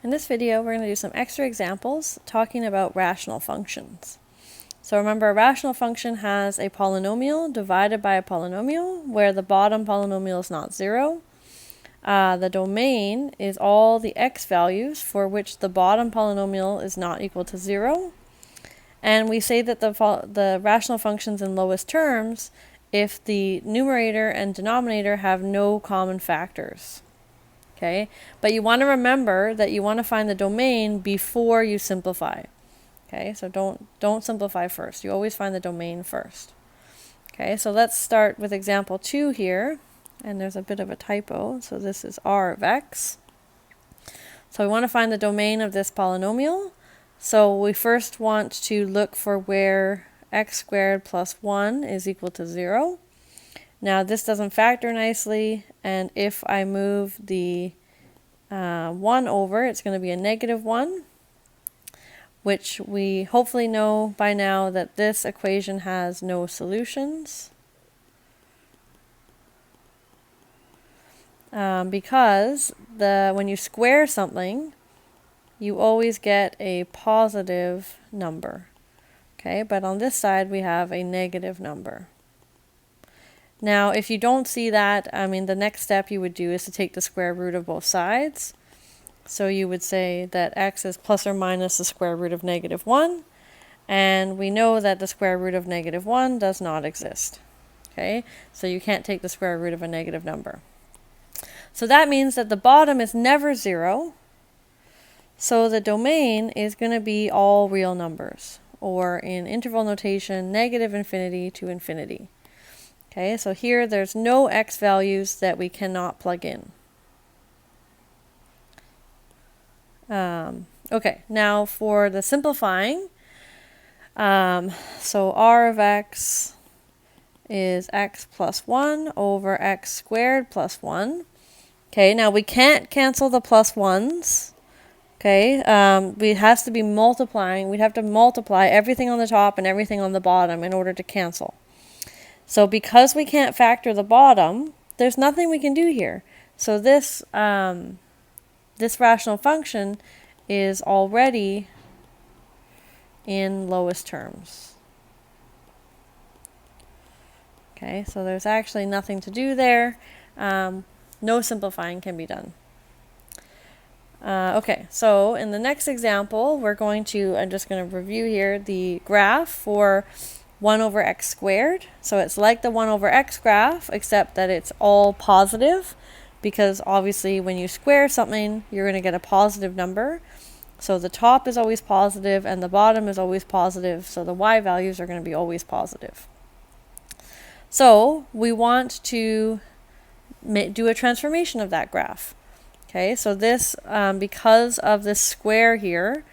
In this video, we're going to do some extra examples talking about rational functions. So remember, a rational function has a polynomial divided by a polynomial where the bottom polynomial is not 0. The domain is all the x values for which the bottom polynomial is not equal to 0. And we say that the rational function's in lowest terms if the numerator and denominator have no common factors. Okay, but you want to remember that you want to find the domain before you simplify. Okay, so don't simplify first. You always find the domain first. Okay, so let's start with example 2 here. And there's a bit of a typo. So this is r of x. So we want to find the domain of this polynomial. So we first want to look for where x squared plus 1 is equal to 0. Now this doesn't factor nicely, and if I move the 1 over, it's going to be a negative 1, which we hopefully know by now that this equation has no solutions. Because when you square something, you always get a positive number. Okay, but on this side we have a negative number. Now, if you don't see that, the next step you would do is to take the square root of both sides. So you would say that x is plus or minus the square root of negative 1. And we know that the square root of negative 1 does not exist. Okay, so you can't take the square root of a negative number. So that means that the bottom is never 0. So the domain is going to be all real numbers, or in interval notation, negative infinity to infinity. Okay, so here there's no x values that we cannot plug in. Okay, now for the simplifying, so r of x is x plus 1 over x squared plus 1. Okay, now we can't cancel the plus 1s. Okay, it has to be multiplying. We'd have to multiply everything on the top and everything on the bottom in order to cancel. So because we can't factor the bottom, there's nothing we can do here. So this rational function is already in lowest terms. Okay, so there's actually nothing to do there. No simplifying can be done. Okay, so in the next example, I'm just going to review here the graph for 1 over x squared. So it's like the 1 over x graph, except that it's all positive, because obviously when you square something, you're going to get a positive number. So the top is always positive and the bottom is always positive, so the y values are going to be always positive. So we want to do a transformation of that graph. Okay, so this, because of this square here,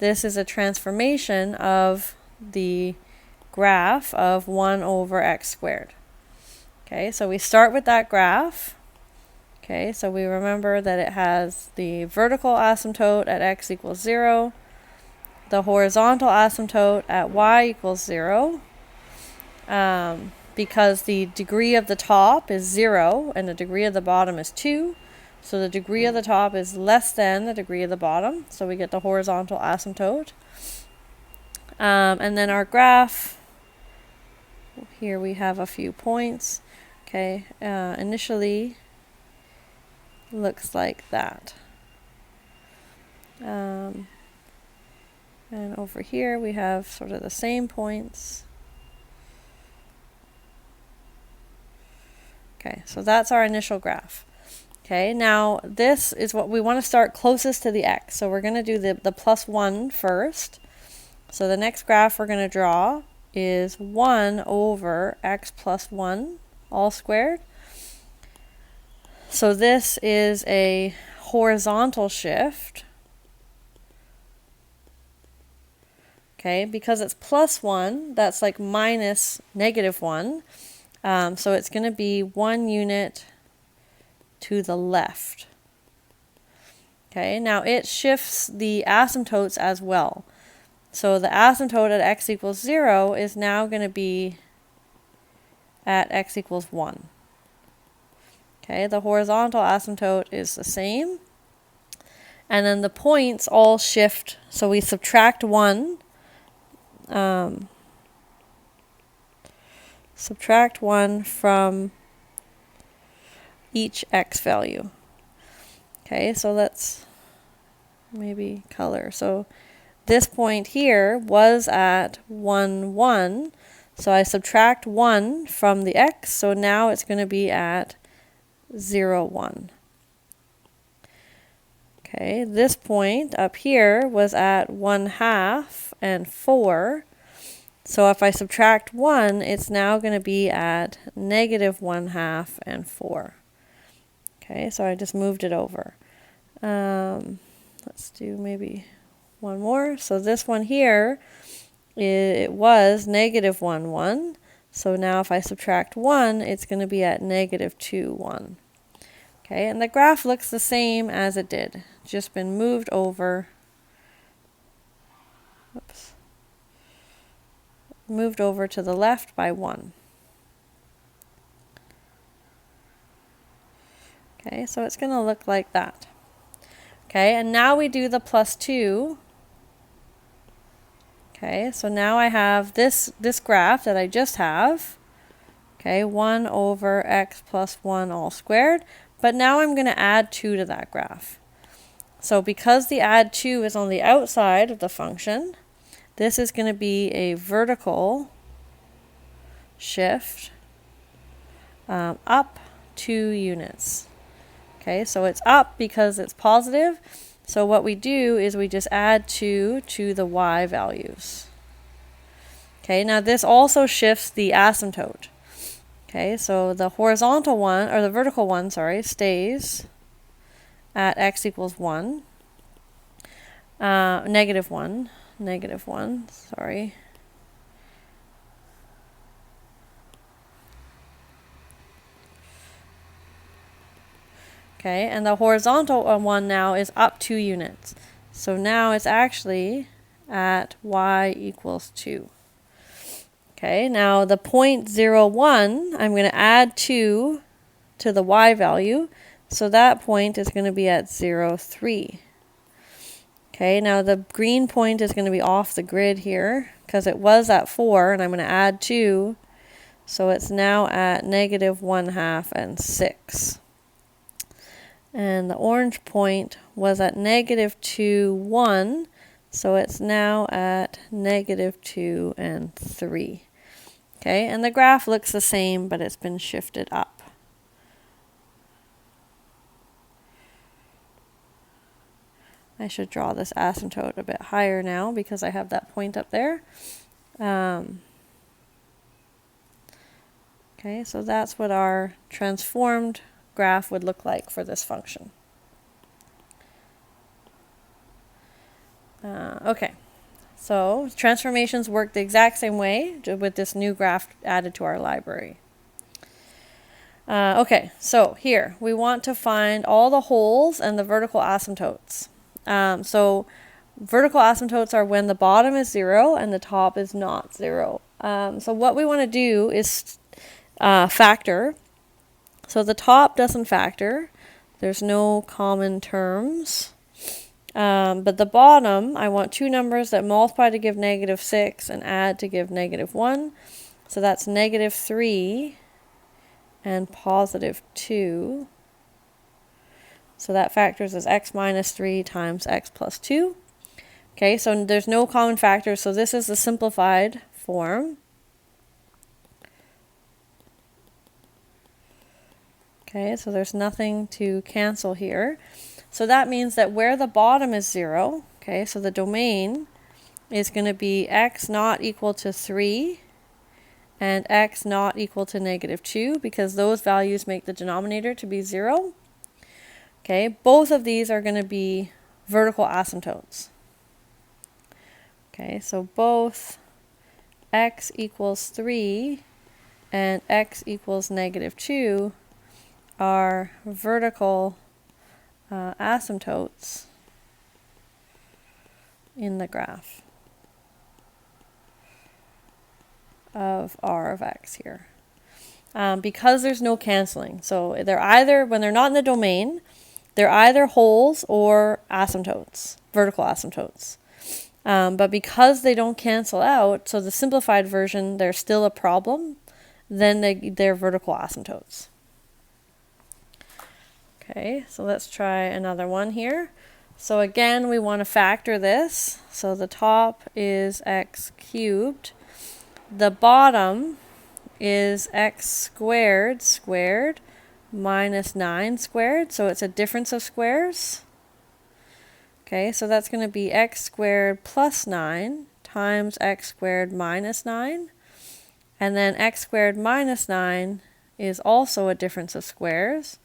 this is a transformation of the graph of 1 over x squared. Okay, so we start with that graph. Okay, so we remember that it has the vertical asymptote at x equals 0, the horizontal asymptote at y equals 0, because the degree of the top is 0 and the degree of the bottom is 2. So the degree of the top is less than the degree of the bottom, so we get the horizontal asymptote. And then our graph, here we have a few points. Okay, initially looks like that. And over here we have sort of the same points. Okay, so that's our initial graph. Okay, now this is what we want to start closest to the x. So we're going to do the plus 1 first. So the next graph we're going to draw is 1 over x plus 1 all squared. So this is a horizontal shift. Okay, because it's plus 1, that's like minus negative 1. So it's going to be 1 unit to the left. Okay, now it shifts the asymptotes as well. So the asymptote at x equals 0 is now going to be at x equals 1. Okay, the horizontal asymptote is the same. And then the points all shift. So we subtract 1. Subtract 1 from each x value. Okay, so let's maybe color. So this point here was at 1, 1. So I subtract 1 from the x, so now it's going to be at 0, 1. Okay, this point up here was at 1/2 and 4. So if I subtract 1, it's now going to be at negative 1/2 and 4. Okay, so I just moved it over. Let's do maybe one more. So this one here, it was negative 1, 1. So now if I subtract 1, it's going to be at negative 2, 1. Okay, and the graph looks the same as it did. Just been moved over. Oops. Moved over to the left by 1. Okay, so it's going to look like that. Okay, and now we do the plus 2. Okay, so now I have this graph that I just have. Okay, 1 over x plus 1 all squared. But now I'm going to add 2 to that graph. So because the add 2 is on the outside of the function, this is going to be a vertical shift up 2 units. Okay, so it's up because it's positive. So what we do is we just add 2 to the y values. Okay, now this also shifts the asymptote. Okay, so the horizontal one, or the vertical one, sorry, stays at x equals 1. Negative 1, sorry. Okay, and the horizontal one now is up 2 units. So now it's actually at y equals 2. Okay, now the point 0, 1, I'm going to add 2 to the y value. So that point is going to be at 0, 3. Okay, now the green point is going to be off the grid here because it was at 4, and I'm going to add 2. So it's now at negative 1/2 and 6. And the orange point was at negative 2, 1. So it's now at negative 2 and 3. Okay, and the graph looks the same, but it's been shifted up. I should draw this asymptote a bit higher now because I have that point up there. Okay, so that's what our transformed graph would look like for this function. Okay, so transformations work the exact same way with this new graph added to our library. Okay, so here we want to find all the holes and the vertical asymptotes. So vertical asymptotes are when the bottom is 0 and the top is not 0. So what we want to do is factor. So the top doesn't factor. There's no common terms. But the bottom, I want two numbers that multiply to give negative 6 and add to give negative 1. So that's negative 3 and positive 2. So that factors as x minus 3 times x plus 2. Okay, so there's no common factors, so this is the simplified form. Okay, so there's nothing to cancel here. So that means that where the bottom is 0, okay, so the domain is going to be x not equal to 3 and x not equal to negative 2, because those values make the denominator to be 0. Okay, both of these are going to be vertical asymptotes. Okay, so both x equals 3 and x equals negative 2 are vertical asymptotes in the graph of r of x here. Because there's no canceling. So they're either, when they're not in the domain, they're either wholes or asymptotes, vertical asymptotes. But because they don't cancel out, so the simplified version, they're still a problem, then they're vertical asymptotes. Okay, so let's try another one here. So again, we want to factor this. So the top is x cubed. The bottom is x squared minus 9 squared. So it's a difference of squares. Okay, so that's going to be x squared plus 9 times x squared minus 9. And then x squared minus 9 is also a difference of squares.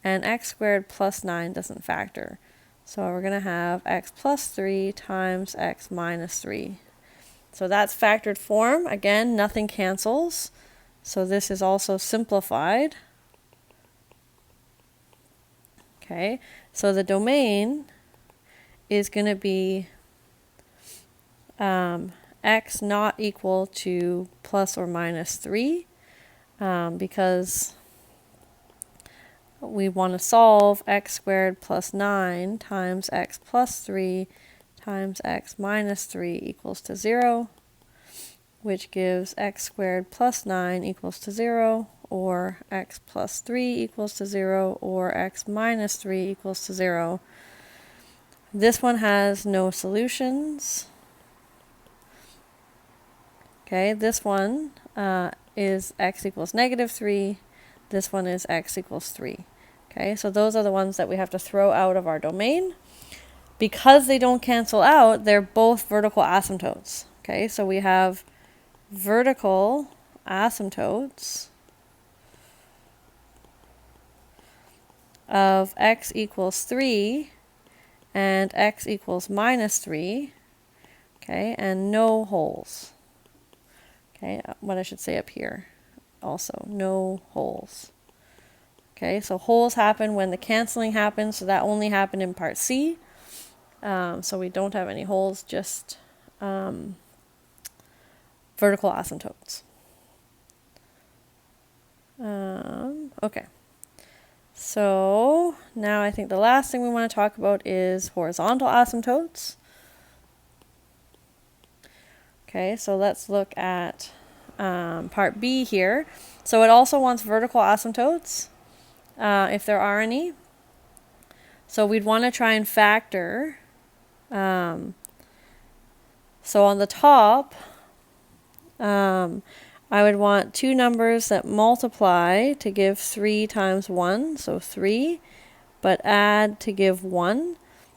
And x squared plus 9 doesn't factor. So we're going to have x plus 3 times x minus 3. So that's factored form. Again, nothing cancels. So this is also simplified. Okay, so the domain is going to be x not equal to plus or minus 3 because we want to solve x squared plus 9 times x plus 3 times x minus 3 equals to 0, which gives x squared plus 9 equals to 0, or x plus 3 equals to 0, or x minus 3 equals to 0. This one has no solutions. Okay, this one is x equals negative 3. This one is x equals 3. Okay, so those are the ones that we have to throw out of our domain. Because they don't cancel out, they're both vertical asymptotes. Okay, so we have vertical asymptotes of x equals 3 and x equals minus 3, okay, and no wholes. Okay, what I should say up here also, no wholes. Okay, so wholes happen when the canceling happens, so that only happened in part C. So we don't have any wholes, just vertical asymptotes. Okay. So now I think the last thing we want to talk about is horizontal asymptotes. Okay, so let's look at part B here. So it also wants vertical asymptotes, if there are any. So we'd want to try and factor. So on the top, I would want two numbers that multiply to give 3 times 1, so 3, but add to give 1.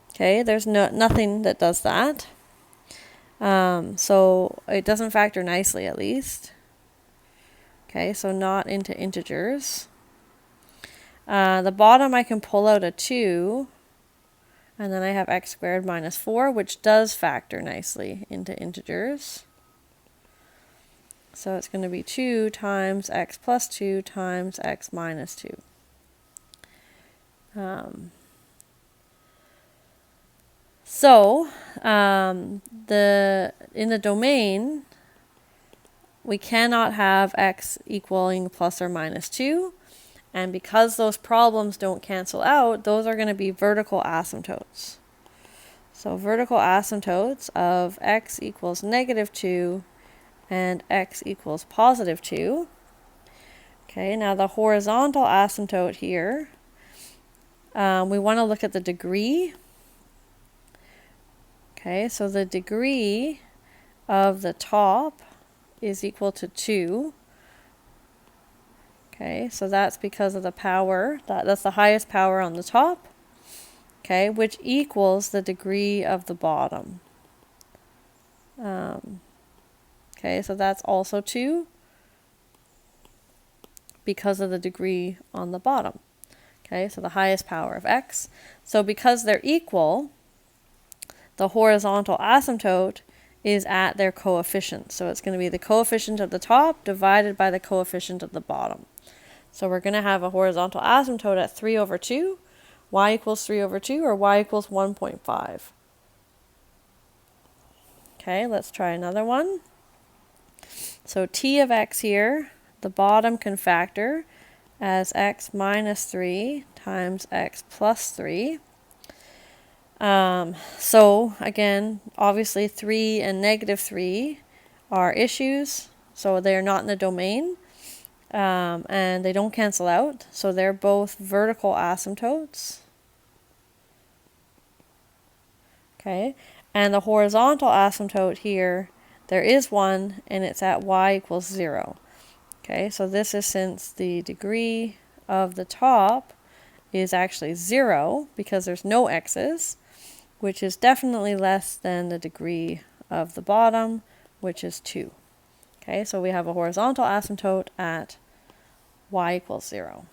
Okay, there's nothing that does that. So it doesn't factor nicely, at least. Okay, so not into integers. The bottom I can pull out a 2, and then I have x squared minus 4, which does factor nicely into integers. So it's going to be 2 times x plus 2 times x minus 2. In the domain, we cannot have x equaling plus or minus 2. And because those problems don't cancel out, those are going to be vertical asymptotes. So vertical asymptotes of x equals negative 2 and x equals positive 2. Okay, now the horizontal asymptote here, we want to look at the degree. Okay, so the degree of the top is equal to 2. Okay, so that's because of the power, that's the highest power on the top, okay, which equals the degree of the bottom. Okay, so that's also 2 because of the degree on the bottom. Okay, so the highest power of x. So because they're equal, the horizontal asymptote is at their coefficient. So it's going to be the coefficient of the top divided by the coefficient of the bottom. So we're going to have a horizontal asymptote at 3 over 2, y equals 3 over 2, or y equals 1.5. Okay, let's try another one. So t of x here, the bottom can factor as x minus 3 times x plus 3. So again, obviously 3 and negative 3 are issues, so they're not in the domain, and they don't cancel out, so they're both vertical asymptotes. Okay, and the horizontal asymptote here, there is one, and it's at y equals 0. Okay, so this is since the degree of the top is actually 0 because there's no x's, which is definitely less than the degree of the bottom, which is 2. Okay, so we have a horizontal asymptote at y equals 0.